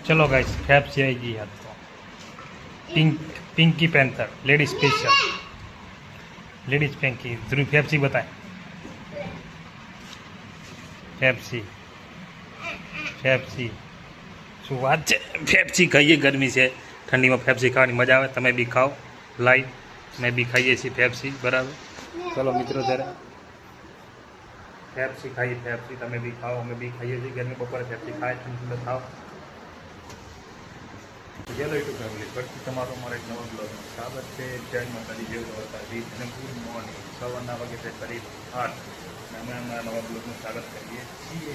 चलो गाइस फेप्सी आएगी यार तो Pinky panther ladies special ladies Pinky Dhruv फेप्सी बताए फेप्सी फेप्सी શું વાત છે ફેપ્સી ખાઈએ ગરમી છે ઠંડીમાં ફેપ્સી ખાવાની મજા આવે તમે બી ખાઓ લાઈ મેં બી ખાઈએ છીએ ફેપ્સી બરાબર ચલો મિત્રો ત્યારે ફેપ્સી ખાઈએ ફેપ્સી તમે બી ખાઓ અમે બી ખાઈએ છીએ ગરમી બપોરે ફેપ્સી ખાય ઠંડી ખાઓ હેલો યુટ્યુબ ફેમિલી ફરીથી તમારો અમારા એક નવા બ્લોગમાં સ્વાગત છે જય માતાજી જય દ્વારકાધીશ અને ગુડ મોર્નિંગ સવારના વાગે છે કરીબ 8 અને અમે અમારા નવા બ્લોગનું સ્વાગત કરીએ છીએ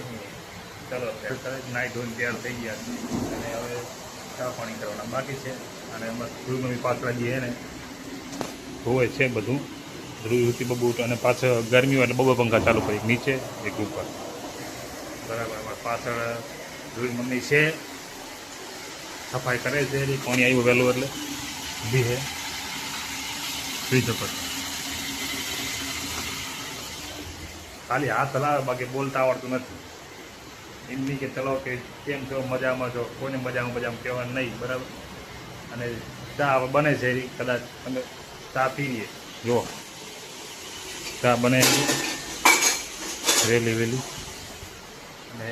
ચલો અત્યારે નાઈ ધોઈને તૈયાર થઈ ગયા અને હવે ચા પાણી કરવાના બાકી છે અને એમાં ધ્રુવની પાછળ જે ને ધોવે છે બધું ધ્રુવથી બબુ અને પાછળ ગરમી હોય એટલે બબે પંખા ચાલુ કરી નીચે એક ઉપર બરાબર અમારે પાછળ ધ્રુવ મમ્મી છે સફાઈ કરે છે પાણી આવ્યું વહેલું એટલે બી હે ફ્રીજ ઉપર ખાલી હાથ હલાવે બાકી બોલતા આવડતું નથી એમની કે ચલો કે કેમ છો મજામાં છો કોઈને મજામાં કહેવાનું નહીં બરાબર અને ચા બને છે કદાચ તમે ચા પી લઈએ જો ચા બને વેલી અને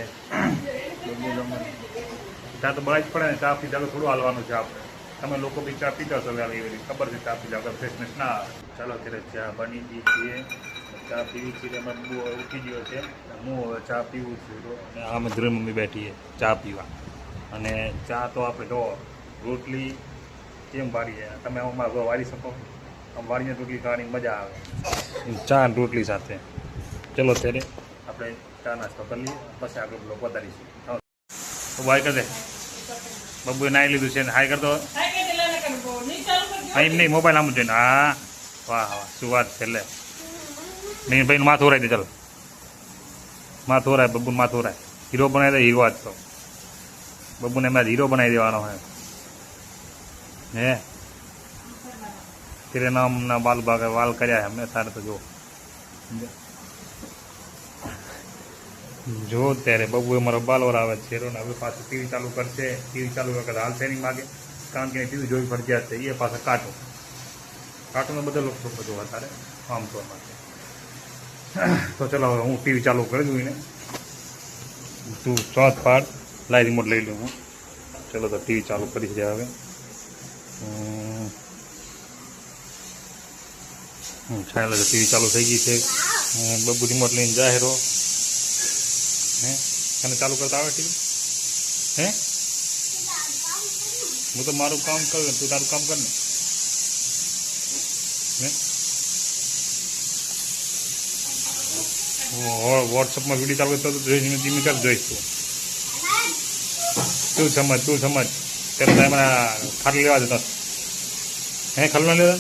ચા તો બળાઈ જ પડે ને ચા પીધા તો થોડું હાલવાનું છે આપણે તમે લોકો બી ચા પીતા છો વેલી ખબર છે ચા પીધા વગર ફ્રેશનેસ ના આવે ચાલો ત્યારે ચા બની ગઈ છીએ ચા પીવી છીએ એમાં બહુ ઉઠી ગયો છે હું હવે ચા પીવું છું અને આમે ધ્રુવ મમ્મી બેઠીએ ચા પીવા અને ચા તો આપણે જો રોટલી કેમ વાળીએ તમે અમારા વાળી શકો આમ વાળીને રોટલી ખાવાની મજા આવે ચા અને રોટલી સાથે ચલો ત્યારે આપણે ચા નાસ્તો કરી લઈએ પછી આગળ બ્લોગ વધારીશું તો બાય કરી દે બબુએ નાહી લીધું છે ને હાય કરતો એમ નહીં મોબાઈલ આમ જોઈને હા વાહ વાહ શું વાત છે લે નહીં ભાઈ માથું ઓરાય દે ચાલો માથું ઓરાય બબુને માથું ઓરાય હીરો બનાવી દે હીરો આજ તો બબુને એમ હીરો બનાવી દેવાનો હે તેરે નામના બાલ ભાગે વાલ કર્યા હે મેં સારે તો જો ત્યારે બબુ મારો બાલ ઓરાવે છે ને હવે પાછું ટીવી ચાલુ કરશે ટીવી ચાલુ વખત હાલશે નહીં માગે કારણ કે ટીવી જોઈ ફરજિયાત છે એ પાછા કાટુનો બધા લોકો બધું વધારે આમ તો માટે તો ચલો હવે હું ટીવી ચાલુ કરી દઉં એને તું ચોથ પાડ લાઈ રિમોટ લઈ લઉં હું ચલો તો ટીવી ચાલુ કરી છે હવે ચાલો તો ટીવી ચાલુ થઈ ગઈ છે બબુ રિમોટ લઈને જાહેરો હે તને ચાલુ કરતા આવે ટીવી હે હું તો મારું કામ કરું તું તારું કામ કર ને વોટ્સઅપમાં વિડીયો ચાલુ કરતો જોઈને ધીમી કર જોઈશ તું સમજ ત્યારે તારે મને ખાટલી લેવા જતા હે ખાટલા લેવા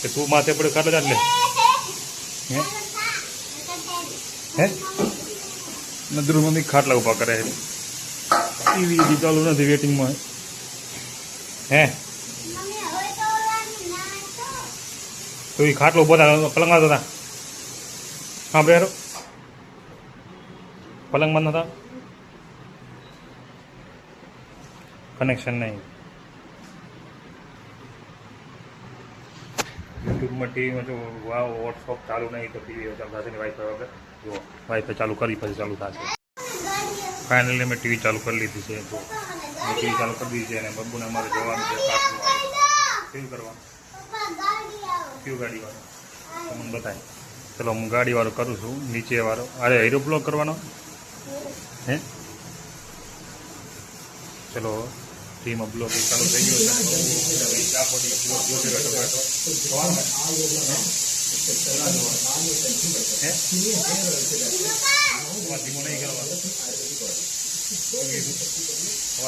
કે તું માથે પડે ખાટલા ચાલે હે નદરુ મમ્મી ખાટલા ઉભા કરે છે ટીવી ચાલુ નથી વેટિંગમાં હે તો એ ખાટલો ઉભો થાય પલંગમાં હતા હા બ્રેરો પલંગમાં નતા કનેક્શન નહીં યુટ્યુબમાં ટીવીમાં જો વાવ વોટ્સઅપ ચાલુ નહીં તો ટીવી ચાલુ થશે ને વાઈફાઈ વગર જો વાઈફાઈ ચાલુ કરી પછી ચાલુ થશે ફાઇનલી મેં ટીવી ચાલુ કરી લીધી છે તો ટીવી ચાલુ કરી દીધી છે અને બબ્બુને અમારે જોવાનું છે કાટનું કેવું કરવાનું કયું ગાડીવાળો તો મને બતાય ચલો હું ગાડીવાળો કરું છું નીચેવાળો અરે હીરો બ્લોક કરવાનો હે ચલો ટીમાં બ્લોક ચાલુ થઈ ગયો ધીમો નહીં કરવાનો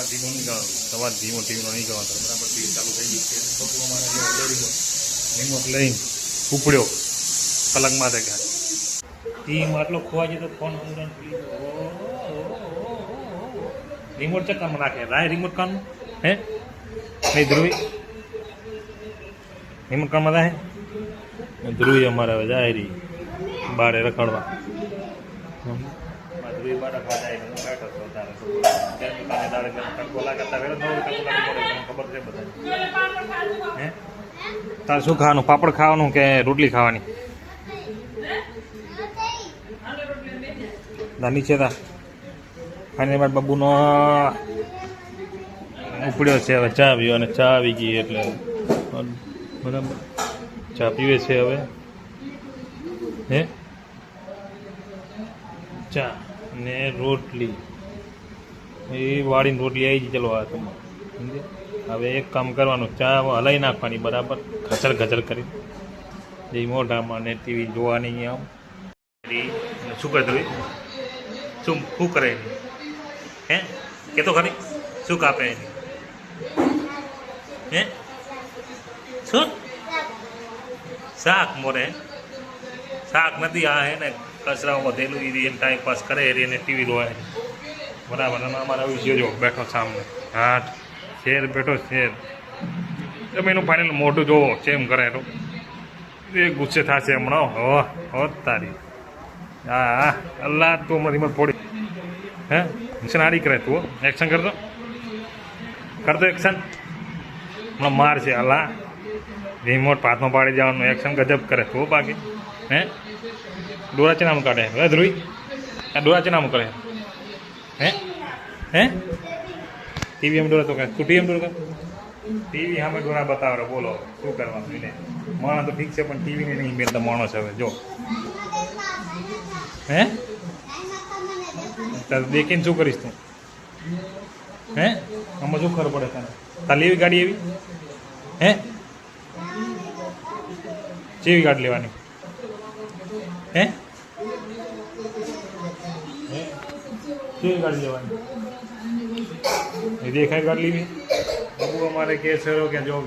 ધીમો નહીં કરવાનો સવાર ધીમો ટીવીનો નહીં કરવાનો બરાબર ટીવી ચાલુ થઈ ગઈ છે અમારે રિમોટ લઈને ઉપડ્યો પલંગમાં થઈ ગયા ટીમ આટલો ખોવા જતો ફોન રિમોટ ચક્કરમાં નાખે રાય રિમોટ કામ હે નહીં ધ્રુવી રિમોટ કામમાં રાહે ધ્રુવી અમારે હવે જાય રહી બારે રખડવા ધ્રુવી બાટા ખાતા એટલે હું બેઠો હતો તારે તને દાડે તડકો લાગતા વેલો નવો તડકો લાગે તને ખબર છે બધા હે તારે શું ખાવાનું પાપડ ખાવાનું કે રોટલી ખાવાની નીચે તા ફાઇનલી મારા બાબુનો ઉપડ્યો છે હવે ચા પીવો અને ચા આવી ગઈ એટલે બરાબર ચા પીવે છે હવે હે ચા ને રોટલી એ વાળીને રોટલી આવી ગઈ ચલો આ તમે હવે એક કામ કરવાનું ચા હલાવી નાખવાની બરાબર ખચર ખચર કરી એ મોઢામાં ને ટીવી જોવાની આમ શું કરતું શું કરે હે કે તો ખરી શું કાપે એની હે શું શાક મોરે શાક નથી આ હે ને કચરામાં વધેલું એને ટાઈમ પાસ કરે એને ટીવી જોવાય બરાબર અને અમારા વિષય જો બેઠો સામને હાટ શેર બેઠો શેર તમે એનું ફાઇનલ મોઢું જોવો ચેમ કરે તો એ ગુસ્સે થશે હમણાં હો તારી હા અલ્લાહ તું હમણાં થોડી હે એક્શન આડી કરે તું એક્શન કરતો એક્શન હમણાં માર છે અલ્લાહ રિમોટ હાથમાં પાડી જવાનું એક્શન ગજબ કરે તું બાકી હે ડોરા ચનામું કાઢે હે ધ્રુવી આ ડોરા ચનામું કરે હે ટીવી એમ ડોરા તો કહે તું ટીવી એમ ડોરા ટીવી સામે ડોરા બતાવે બોલો શું કરવાનું એને માણસ તો ઠીક છે પણ ટીવીને નહીં મેળતા માણસ હવે જો હે તારે દેખીને શું કરીશ તું હે આમાં શું ખબર પડે તને તાર લેવી ગાડી એવી હે કેવી ગાડી લેવાની હે કેવી ગાડી લેવાની એ દેખાય ગાડી લેવી બબુ અમારે કે છે કે જો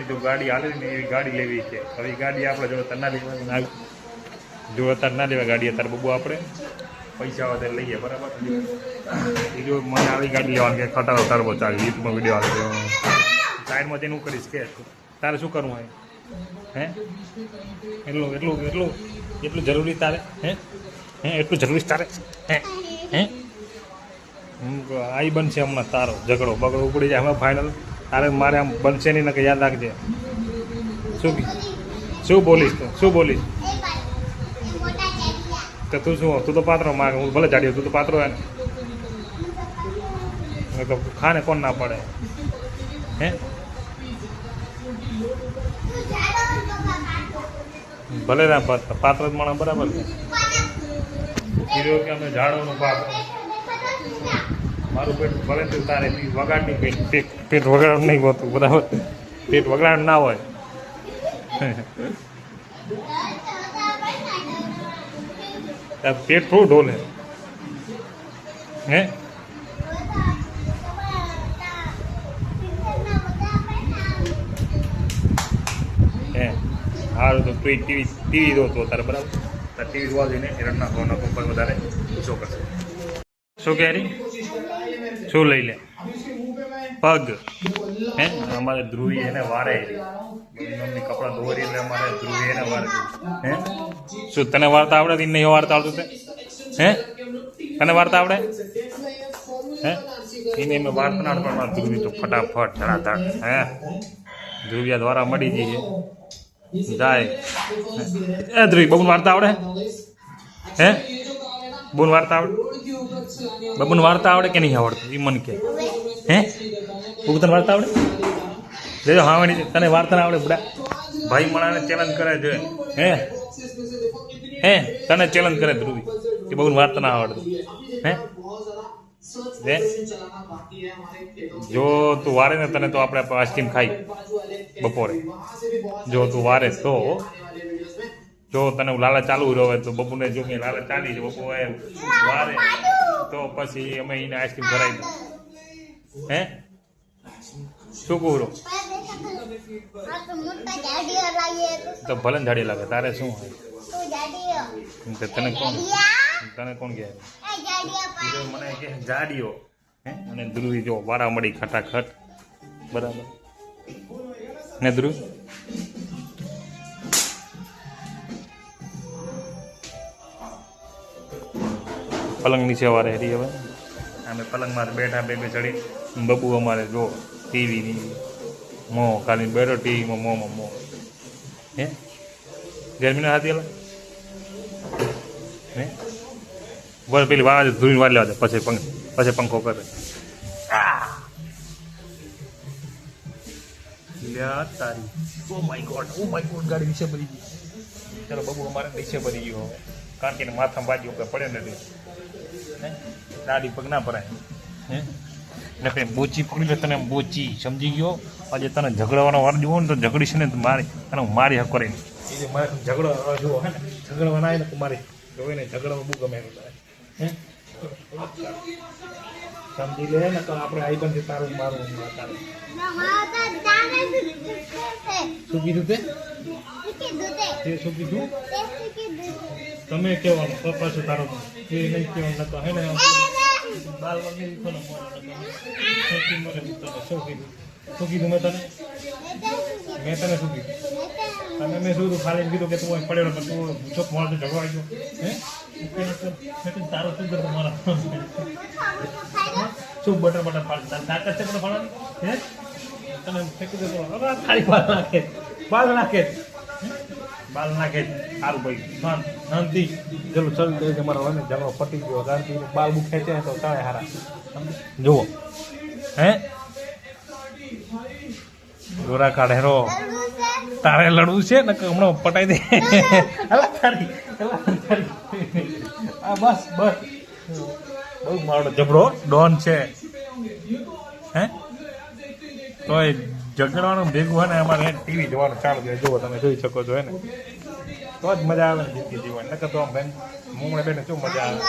તો ગાડી હાલે ને એવી ગાડી લેવી છે હવે ગાડી આપણે જો તરના લેવાની જો અત્યારે ના લેવા ગાડી અત્યારે બબુ આપણે પૈસા વધારે લઈએ બરાબર એ જો મને આવી ગાડી લેવાની કે ખટારો તારવો ચાલે યુટ્યુબમાં વિડીયો આવે સાઈડમાં જઈને હું કરીશ કે તારે શું કરવું હોય હે એટલું જરૂરી તારે હે એટલું જરૂરી તારે હે આઈ બનશે હમણાં તારો ઝઘડો બગડો ઉપડી જાય હમણાં ફાઇનલ તારે મારે આમ બનશે નહીં ને કે યાદ રાખજે શું બોલીશ તો તું શું તું તો પાત્રો માગે હું ભલે જાડી તું તો પાત્રો હે ને તો ખાને કોણ ના પડે હે ભલે ના પાત્ર જ માણસ બરાબર છે કીધું કે અમે ઝાડોનું પાત્ર મારું પેટ ભલે તું તારે વગાડની પેટ વગાડ નહીં હોતું બરાબર પેટ વગાડ ના હોય પેટ થોડું ઢોલે હે સારું તો તું ટીવી જોતો તારે બરાબર તારે ટીવી જોવા જઈને હિરણ નાખવાના ઉપર વધારે ઓછો કરશે શું કહે શું લઈ લે પગ હે અમારે ધ્રુવી એને વારે મમ્મી કપડાં ધોરી એટલે અમારે ધ્રુવી એને વારે હે શું તને વાર્તા આવડે કે નહીં વાર્તા આવડતું તે હે તને વાર્તા આવડે હે એને એમને વાર્તા ના પણ મારા ધ્રુવી તો ફટાફટ ધડાધડ હે ધ્રુવિયા દ્વારા મળી જઈએ જાય એ ધ્રુવી બબુન વાર્તા આવડે હે બબુન વાર્તા આવડે બબુન વાર્તા આવડે કે નહીં આવડતું એ મન કે હે બબુ તને વાર્તા આવડે લેજો હા વળી તને વાર્તા ના આવડે બડા ભાઈ મણાને ચેલેન્જ કરે છે હે તને ચેલેન્જ કરે ધ્રુવી કે બબુન વાર્તા ના આવડતું હે જો તું વારે ને તને તો આપણે આઈસ્ક્રીમ ખાઈ બપોરે જો તું વારે તો જો તને લાલા ચાલુ રહ્યો તો બબુને જો કે લાલા ચાલી છે બબુ વારે તો પછી અમે એને આઈસ્ક્રીમ કરાવી દઉં હે શું કહું તો ભલે જાડી લાગે તારે શું હોય તને કોણ કહે મને કે જાડીઓ હે અને ધ્રુવી જો વારા મળી ખટાખટ બરાબર ને ધ્રુવ પલંગ નીચે વારે રહી હવે અમે પલંગમાં બેઠા બે ચડી બબુ અમારે જો ટીવીની મોં ખાલી બેઠો ટીવીમાં મોંમાં મોં હે ગરમીના હાથી એલા હે બોલ પેલી વાવા ધૂળી વાર લેવા દે પછી પંખો કરે તારી ઓ માય ગોડ ગાડી નીચે ભરી ગઈ ચાલો બબુ અમારે નીચે ભરી ગયો હવે કારણ કે માથામાં બાજી ઉપર પડે નથી હે દાડી પગ ના ભરાય હે ને કંઈ બોચી પકડી લે તને બોચી સમજી ગયો આજે તને ઝઘડવાનો વાર જુઓ ને તો ઝઘડીશ ને મારી તને હું મારી હક કરીને એ જે મારે ઝઘડો જુઓ હે ને ઝઘડવાના આવે ને તો મારી જોઈને ઝઘડવા બહુ ગમે હે સમજી લે ને તો આપણે આઈ બંધ તારું મારું તારું શું કીધું તે શું કીધું તમે કહેવાનું પપ્પા શું તારો એ નહીં કહેવાનું નતો હે ને બાલ વગેરે શું કીધું મેં તને શું કીધું અને મેં શું ખાલી કીધું કે તું પડેલો તું ચોક મારો ઝઘડો આવી ગયો હે તારો શું કરતો મારા શું બટર પાડે તાકાત છે બટર પાડવાની હે તને ફેંકી દેતો ખાલી બાલ નાખે સારું ભાઈ શાંતિ ચલો ચલ તમારો હવે ઝઘડો પટી ગયો શાંતિ બાલ બુક ખેંચે તો ચાલે હારા જુઓ હે દોરા કાઢે રો તારે લડવું છે ને હમણાં પટાઈ દે બસ બહુ મારો જબરો ડોન છે હે તો એ ઝઘડવાનું ભેગું હોય ને અમારે ટીવી જોવાનું ચાલુ છે જુઓ તમે જોઈ શકો છો હે ને તો જ મજા આવે ને જિંદગી જીવવાની નકર તો આમ બેન મૂંગળે બેને શું મજા આવે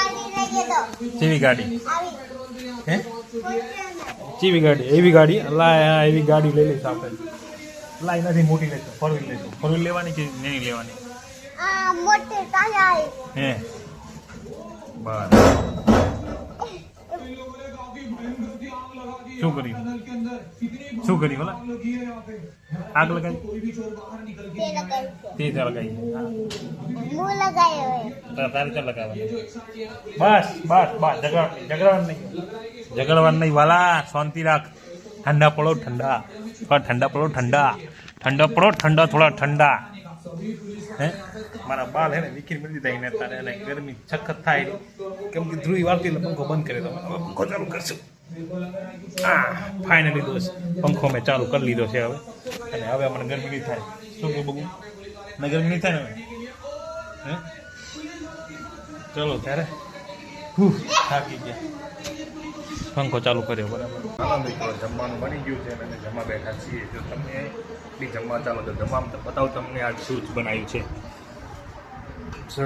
ચીવી ગાડી હે ચીવી ગાડી એવી ગાડી લાય એવી ગાડી લઈ લઈશ આપણે લાઈ નથી મોટી લઈશું ફોર વ્હીલ લઈશું ફોર વ્હીલ લેવાની કે નહીં લેવાની હે બસ શું કર્યું બોલા આગ લગાવી તે લગાવી તારે ચાલ લગાવવાની બસ ઝઘડવાનું નહીં વાલા શાંતિ રાખ ઠંડા પડો ઠંડા થોડા ઠંડા હે મારા બાલ હે ને વિખીર મળી દીધા એને તારે એટલે ગરમી સખત થાય કેમ કે ધ્રુવી વાળતી એટલે પંખો બંધ કરે તો પંખો ચાલુ કરશું ફાઇનલી દોસ્ત પંખો મેં ચાલુ કરી લીધો છે હવે અને હવે મને ગરમી નહીં થાય શું કહું બગું ને ગરમી નહીં થાય ને હે ચલો ત્યારે થાકી ગયા પંખો ચાલુ કર્યો બરાબર જમવાનું બની ગયું છે અને જમવા બેઠા છીએ જો તમને બી જમવા ચાલો તો જમવામાં તો બતાવું તમને આ શું જ બનાવ્યું છે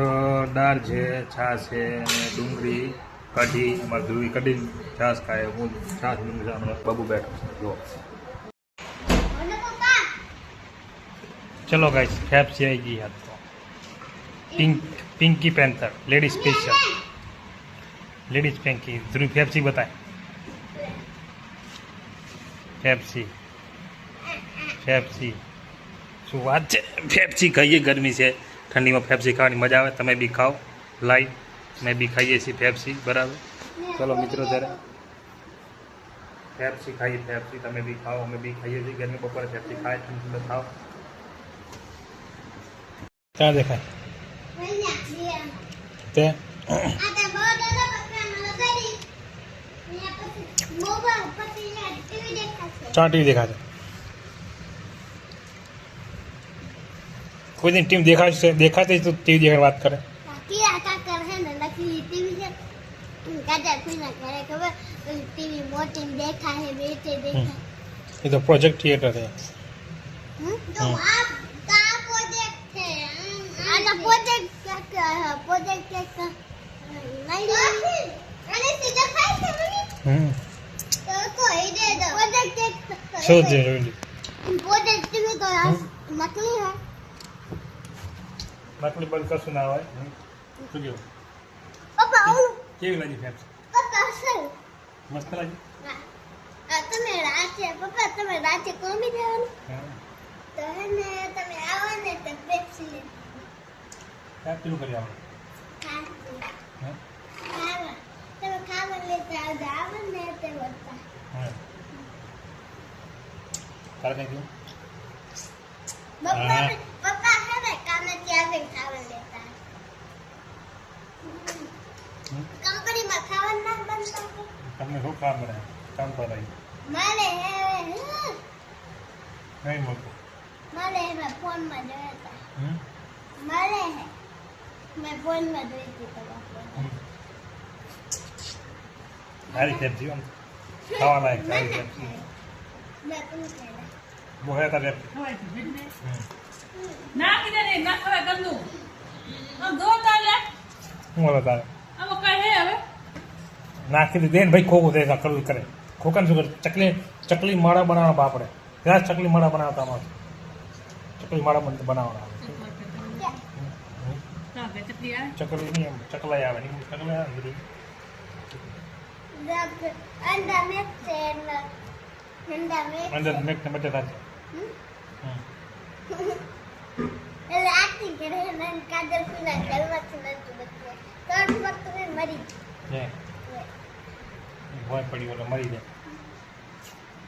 દાળ છે છાશ છે ડુંગળી કઢી અમારે ધ્રુવી કઢી છાશ ખાય હું છાશ ડુંગળી બબુ બેઠો છે જો ચલો ગાઈસ ફેપ્સી આવી ગઈ યાદ તો Pinky panther ladies special ladies Pinky Dhruvi ફેપ્સી બતાય ફેપ્સી શું વાત છે ફેપ્સી ખાઈએ ગરમી છે ઠંડીમાં ફેપ્સી ખાવાની મજા આવે તમે બી ખાઓ લાઈવ મેં બી ખાઈએ છીએ ફેપ્સી બરાબર ચલો મિત્રો ત્યારે ફેપ્સી ખાઈએ ફેપ્સી તમે બી ખાઓ અમે બી ખાઈએ છીએ ગરમી બપોરે ફેપ્સી ખાય ઠંડી ખાઓ ક્યાં દેખાય તે ટીવી દેખાશે કોઈ દિન ટીમ દેખાતી તો ટીવી દેખાડ વાત કરે એ તો પ્રોજેક્ટ થિયેટર છે શું છે નકલી બંધ કરશું ના હોય શું કેવું કેવી લાગી ફેપ્સ મસ્ત લાગી તમે રાતે કોમી દેવાનું તો હે ને તમે આવો ને તો પેપ્સી કરી આવો હા करता है। હા તારે કઈ થયું पापा है ना काम में क्या भी खावन लेता है। कंपनी में खावन ना बनता है। તમને શું કામ બનાવે કામ કરાય माले है નહીં મળતું माले है मैं फोन में जोता હમ माले है मैं फोन में जोती तो સારી સબ્જી આમ ખાવા લાયક સારી સબ્જી मैं तुम कहना બહુ હે તારે ખવાય છે ભેટને. ના કીધે નહીં, ના ખવાય ગંદુ. આમ જો તાલે, શું બોલો તારે આમાં કાંઈ હે હવે? નાખી દે ને ભાઈ ખોખું દે કરું કરે ખોખાને શું કરે ચકલી માળા બનાવવા બાપડે ત્યાં ચકલી માળા બનાવતા અમારે ચકલી માળા બનાવવાના ચાલ, બે ચટણી આવે. ચકલી નહીં એમ ચકલાઈ આવે નહીં ચકલાઈ આવે ને બધી जब अंडा में तेल अंडा में અંદર મેક ને બટેટા છે એટલે acting કરે ને કાજલ પીલા ગલવા છે ને તો બચ્ચે તો વખત મે મરી હે ભોય પડી ઓલો મરી જાય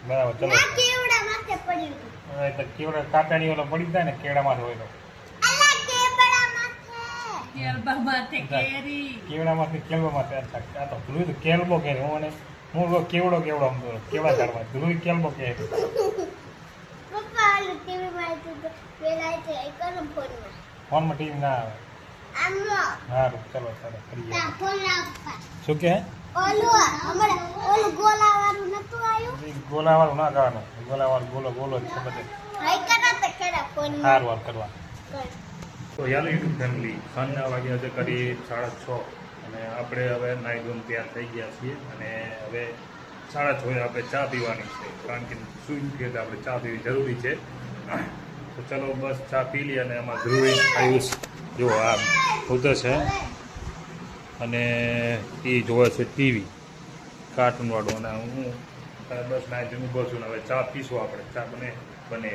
બરાબર ચલો ના કેવડા માથે પડ્યું હવે તો કેવડા કાટાની ઓલો પડી જાય ને કેળામાં હોય તો અલા કેવડા માથે કેળ બાબા તે કેરી. કેવડામાંથી કેળવામાં આ તો ધ્રુવી તો કેળબો કે હું અને હું કેવડો આમ તો કેવડા કાઢવા ધ્રુવી કેળબો કે પપ્પા આલુ ટીવી માં તો પેલા છે એકનો ફોન માં ફોનમાં ટીવી ના આવે આમનો સારું ચલો કરીએ તા ફોન લાવતા શું કે ઓલું હમણાં ઓલું ગોલા વાળું નતું આવ્યું ગોલાવાળું ના કરવાનું ગોલાવાળું ગોલો જ છે બધે હાઈ કરા તો ખરા ફોન માં સારું વાર કરવા તો યાર યુટ્યુબ ફેમિલી સાંજના વાગ્યા છે કરી 6:30 અને આપણે હવે નાઈ ધોઈને તૈયાર થઈ ગયા છીએ અને હવે 6:30 આપણે ચા પીવાની છે કારણ કે સૂઈ ઉઠીએ તો આપણે ચા પીવી જરૂરી છે તો ચલો બસ ચા પી લઈએ અને એમાં ધ્રુવી આયુષ જો આ ખુદ છે અને એ જોવે છે ટીવી કાર્ટૂનવાળું અને હું બસ નાઈ ધોઈને ઊભો છું ને હવે ચા પીશું આપણે ચા બને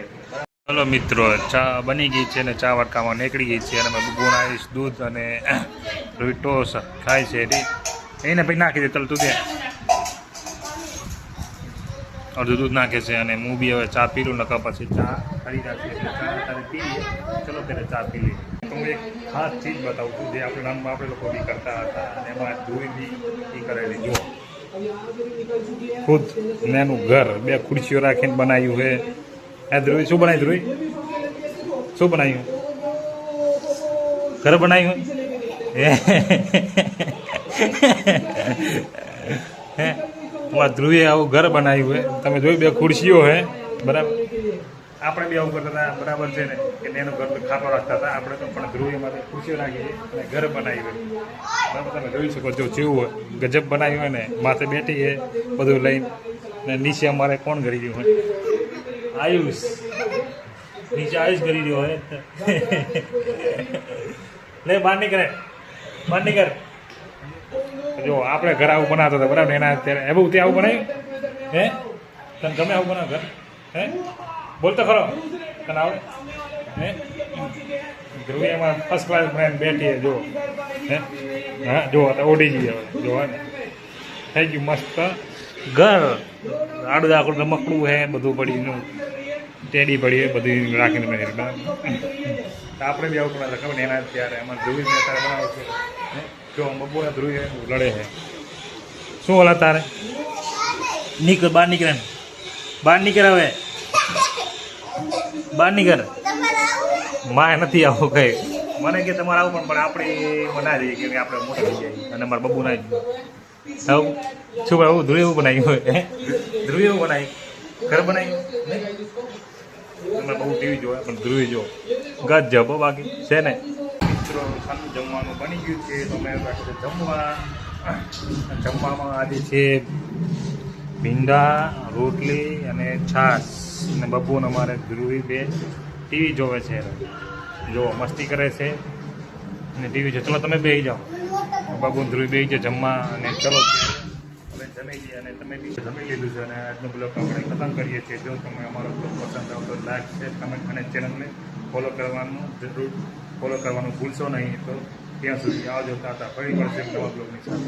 એટલે ચલો મિત્રો ચા બની ગઈ છે અને ચા વાટકામાં નીકળી ગઈ છે અને અમે ગુણ આવીશ દૂધ અને ટોસ ખાય છે એને ભાઈ નાખી દે ચાલ તું દે અડધું દૂધ નાખે છે અને હું બી હવે ચા પી લઉં નકા પછી ચા ખરીદા છે એટલે ચા તારે પી લઈએ ચલો ત્યારે ચા પી લઈએ તો હું એક ખાસ ચીજ બતાવું છું જે આપણે નાનમાં આપણે લોકો બી કરતા હતા અને એમાં ધોઈ બી એ કરેલી જુઓ ખુદ મેનું ઘર બે ખુરશીઓ રાખીને બનાવ્યું છે હે ધ્રુવી શું બનાવ્યું ધ્રુવી શું બનાવ્યું ઘર બનાવ્યું હે ધ્રુવીએ આવું ઘર બનાવ્યું હે તમે જોયું બે ખુરશીઓ હે બરાબર આપણે બી આવું કરતા હતા બરાબર છે ને કે એનું ઘર ખાટો રાખતા હતા આપણે તો પણ ધ્રુવી માટે ખુરશીઓ રાખી અને ઘર બનાવ્યું બરાબર તમે જોઈ શકો જો જેવું હોય ગજબ બનાવ્યું હોય ને માથે બેઠી છે બધું લઈને ને નીચે અમારે કોણ કરી રહ્યું હોય આયુષ નીચે આયુષ કરી રહ્યો હોય લે બહાર નીકળે જો આપણે ઘર આવું બનાવતા હતા બરાબર એના અત્યારે એવું ત્યાં આવું બનાવ્યું હે તને ગમે આવું બનાવ ઘર હે બોલતો ખરો તને આવડે હે ધ્રુવી એમાં ફર્સ્ટ ક્લાસ બનાવીને બેઠી જો હે હા જો ઓડી જઈએ હવે જો ને થઈ ગયું મસ્ત ઘર આડું આખું રમકડું હે બધું પડીનું ટેડી પડી હોય બધું રાખીને મેં આપણે બી આવું બનાવતા ખબર ને એના ત્યારે એમાં ધ્રુવી અત્યારે બનાવું છું જો બપોરે ધ્રુવી લડે છે શું ઓલા તારે નીકળ બહાર નીકળે હવે બહાર નીકળ મારે નથી આવું કઈ મને કે તમારે આવું પણ આપણે બનાવી દઈએ કે આપણે મોટા થઈ જાય અને મારા બબુ ના આવું શું આવું ધ્રુવી એવું બનાવ્યું હોય ધ્રુવી એવું બનાવ્યું ઘર બનાવ્યું તમે બહુ ટીવી જોવે પણ ધ્રુવી જો ગજબ બાકી છે ને મિત્રો સારું જમવાનું બની ગયું છે તો મેં જમવામાં આજે છે ભીંડા રોટલી અને છાશ અને બબુને અમારે ધ્રુવી બે ટીવી જોવે છે જો મસ્તી કરે છે અને ટીવી છે ચલો તમે બેસી જાઓ બબુ ધ્રુવી બેસી જાઓ જમવા અને ચલો હવે જમી લઈએ અને તમે બી જમી લીધું છે અને આજનો બ્લોગ આપણે ખતમ કરીએ છીએ જો તમે અમારો બ્લોગ પસંદ આવતો લાઈક શેર કમેન્ટ અને ચેનલને ફોલો કરવાનું જરૂર ફોલો કરવાનું ભૂલશો નહીં તો ત્યાં સુધી આવજો તાતા ફરી મળશે નવા બ્લોગની સાથે